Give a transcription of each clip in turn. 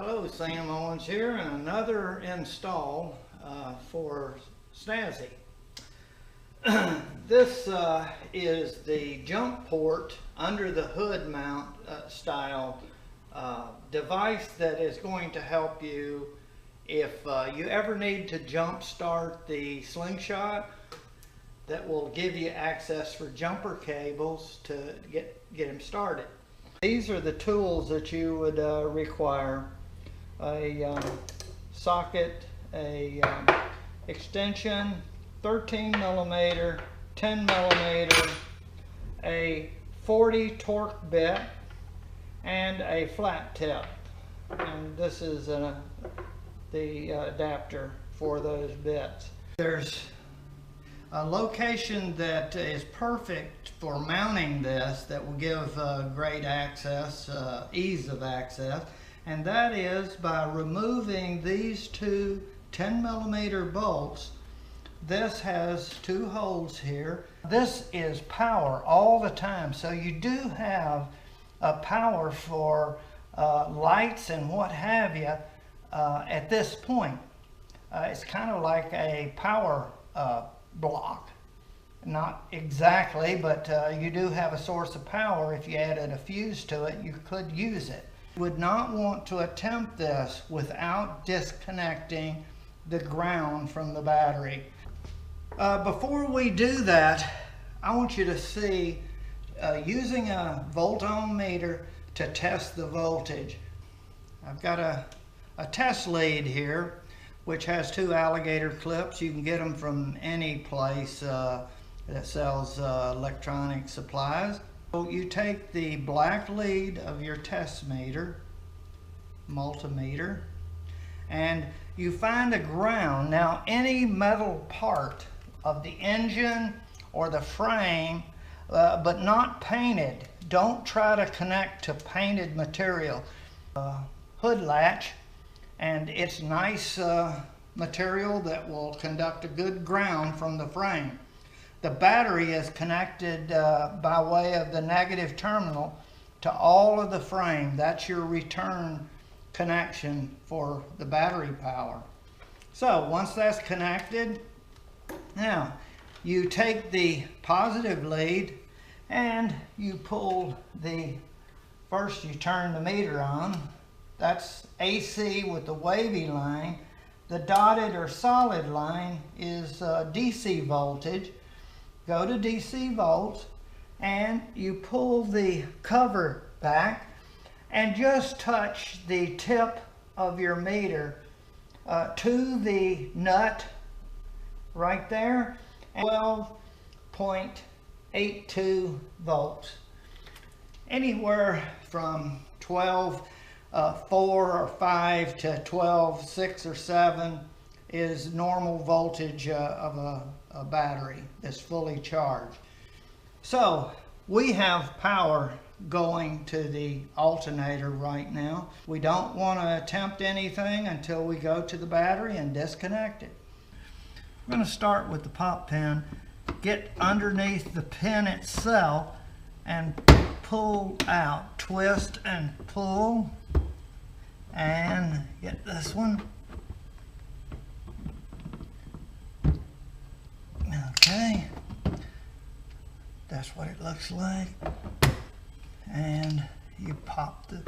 Hello, Sam Owens here, and another install for Snazzy. This is the jump port under the hood mount style device that is going to help you if you ever need to jump start the Slingshot. That will give you access for jumper cables to get them started. These are the tools that you would require: a socket, a extension, 13 millimeter, 10 millimeter, a 40 torque bit, and a flat tip. And this is the adapter for those bits. There's a location that is perfect for mounting this that will give great access, ease of access, and that is by removing these two 10 millimeter bolts. This has two holes here. This is power all the time, so you do have a power for lights and what have you at this point. It's kind of like a power block. Not exactly, but you do have a source of power. If you added a fuse to it, you could use it. You would not want to attempt this without disconnecting the ground from the battery. Before we do that, I want you to see using a voltometer to test the voltage. I've got a test lead here, which has two alligator clips. You can get them from any place that sells electronic supplies. So you take the black lead of your test meter, multimeter, and you find a ground. Now, any metal part of the engine or the frame, but not painted. Don't try to connect to painted material. Hood latch, and it's nice material that will conduct a good ground from the frame. The battery is connected by way of the negative terminal to all of the frame. That's your return connection for the battery power. So once that's connected, now you take the positive lead and you pull first you turn the meter on. That's AC with the wavy line. The dotted or solid line is DC voltage. Go to DC volts and you pull the cover back and just touch the tip of your meter to the nut right there, 12.82 volts. Anywhere from 12.4 or 5 to 12.6 or 7 is normal voltage of a battery that's fully charged. So we have power going to the alternator right now. We don't want to attempt anything until we go to the battery and disconnect it. I'm going to start with the pop pin, get underneath the pin itself and pull out, twist and pull, and get this one. Okay, that's what it looks like, and you pop the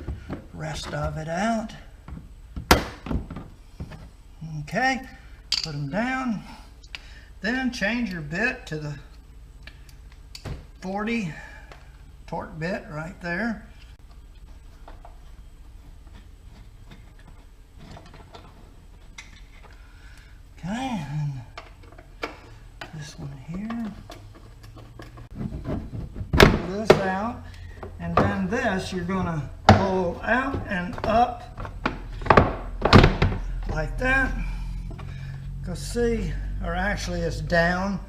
rest of it out. Okay, put them down, then change your bit to the 40 torque bit right there. Okay, and this one here. Pull this out, and then this you're going to pull out and up like that. Go see, or actually it's down.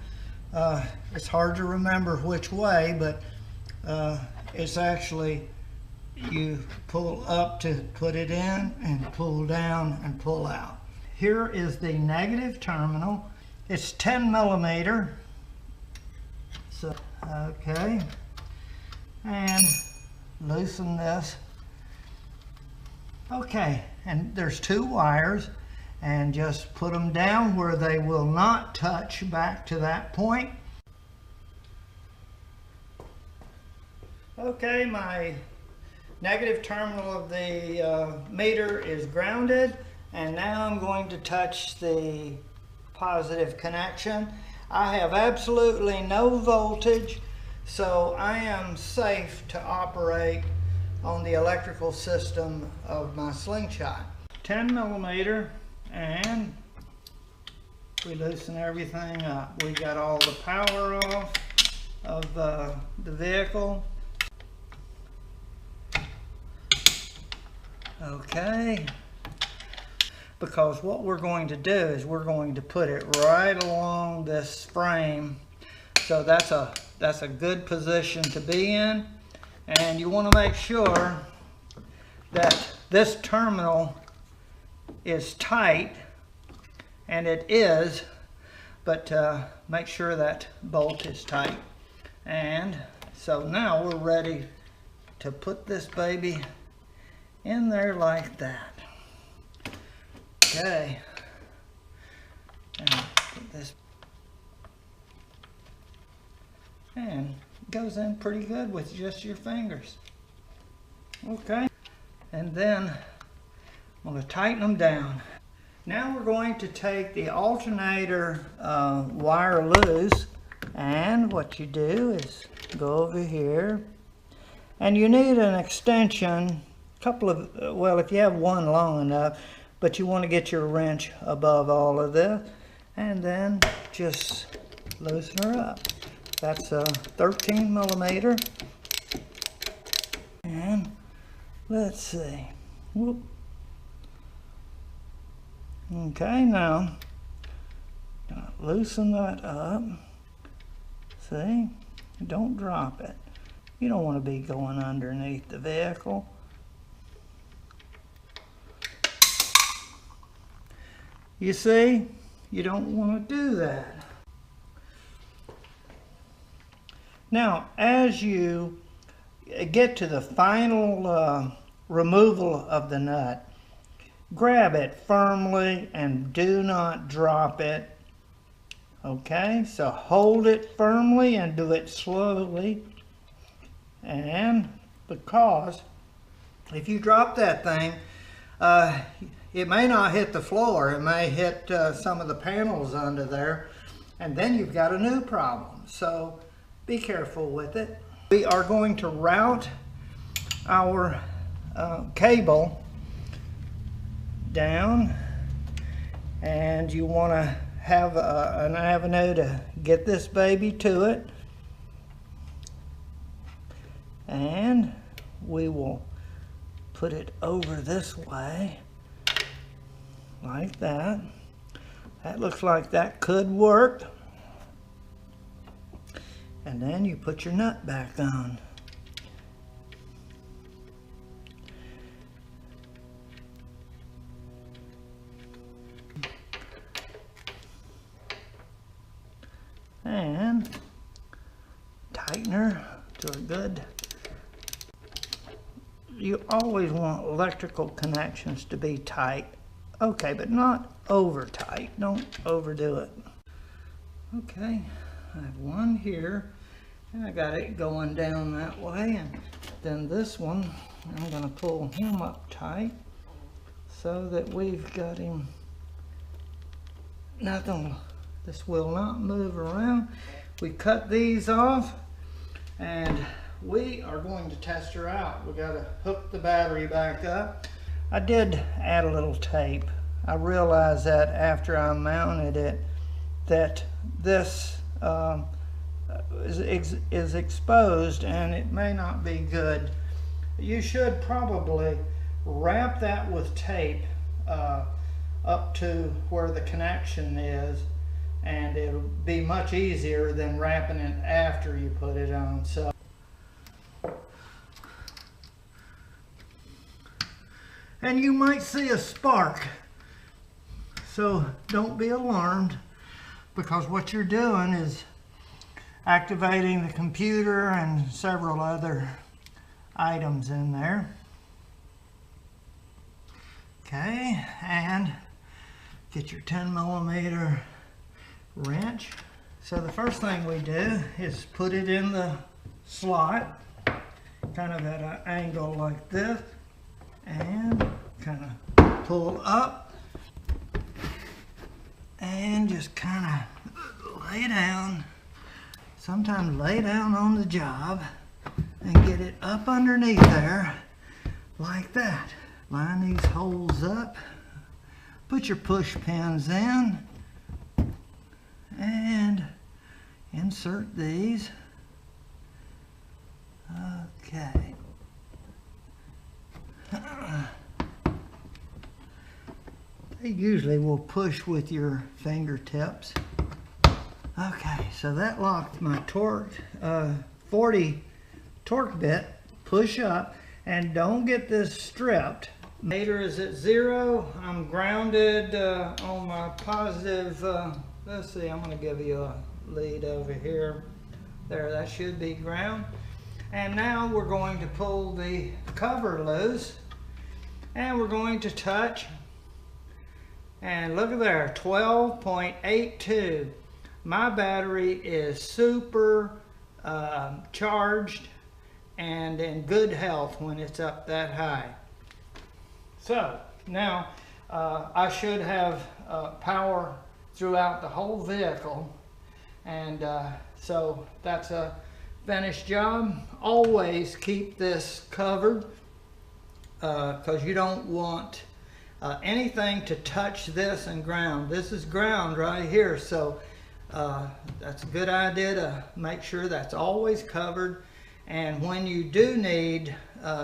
It's hard to remember which way, but it's actually you pull up to put it in and pull down and pull out. Here is the negative terminal. It's 10 millimeter. So, okay. And loosen this. Okay, and there's 2 wires, and just put them down where they will not touch back to that point. Okay, my negative terminal of the meter is grounded, and now I'm going to touch the positive connection. I have absolutely no voltage, so I am safe to operate on the electrical system of my Slingshot. 10 millimeter, and we loosen everything up. We got all the power off of the vehicle. Okay, because what we're going to do is we're going to put it right along this frame, so that's a good position to be in, and you want to make sure that this terminal is tight, and it is, but make sure that bolt is tight. And so now we're ready to put this baby in there like that. Okay, and put this, and it goes in pretty good with just your fingers. Okay, and then I'm going to tighten them down. Now we're going to take the alternator wire loose, and what you do is go over here, and you need an extension, couple of, well, if you have one long enough, but you want to get your wrench above all of this, and then just loosen her up. That's a 13 millimeter, and let's see. Whoop. Okay, now loosen that up. See, don't drop it. You don't want to be going underneath the vehicle. You see, you don't want to do that. Now, as you get to the final removal of the nut, grab it firmly and do not drop it. Okay, so hold it firmly and do it slowly. And because if you drop that thing, it may not hit the floor, it may hit some of the panels under there, and then you've got a new problem. So be careful with it. We are going to route our cable down, and you want to have an avenue to get this baby to it, and we will put it over this way like that. That looks like that could work. And then you put your nut back on. And tighten her to a good. You always want electrical connections to be tight. Okay, but not over tight. Don't overdo it. Okay, I have one here, and I got it going down that way, and then this one, I'm going to pull him up tight so that we've got him. Nothing. This will not move around. We cut these off, and we are going to test her out. We got to hook the battery back up. I did add a little tape. I realized that after I mounted it, that this is exposed and it may not be good. You should probably wrap that with tape up to where the connection is, and it'll be much easier than wrapping it after you put it on. So. And you might see a spark, so don't be alarmed, because what you're doing is activating the computer and several other items in there. Okay, and get your 10mm wrench. So the first thing we do is put it in the slot, kind of at an angle like this, and kind of pull up, and just kind of lay down. Sometimes lay down on the job and get it up underneath there like that. Line these holes up, put your push pins in, and insert these. Okay. They usually will push with your fingertips. Okay, so that locked my torque, 40 torque bit. Push up and don't get this stripped. Meter is at 0. I'm grounded on my positive. Let's see, I'm going to give you a lead over here. There, that should be ground. And now we're going to pull the cover loose, and we're going to touch. And look at there, 12.82. My battery is super charged and in good health when it's up that high. So now I should have power throughout the whole vehicle, and so that's a finished job. Always keep this covered because you don't want anything to touch this and ground. This is ground right here, so that's a good idea to make sure that's always covered. And when you do need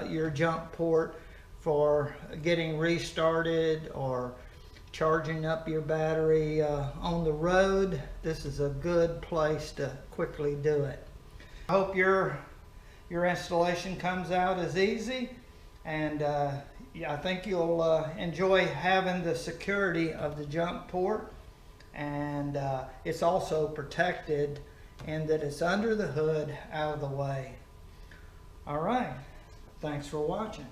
your jump port for getting restarted or charging up your battery on the road, this is a good place to quickly do it. I hope your installation comes out as easy, and yeah, I think you'll enjoy having the security of the jump port, and it's also protected in that it's under the hood, out of the way. All right, thanks for watching.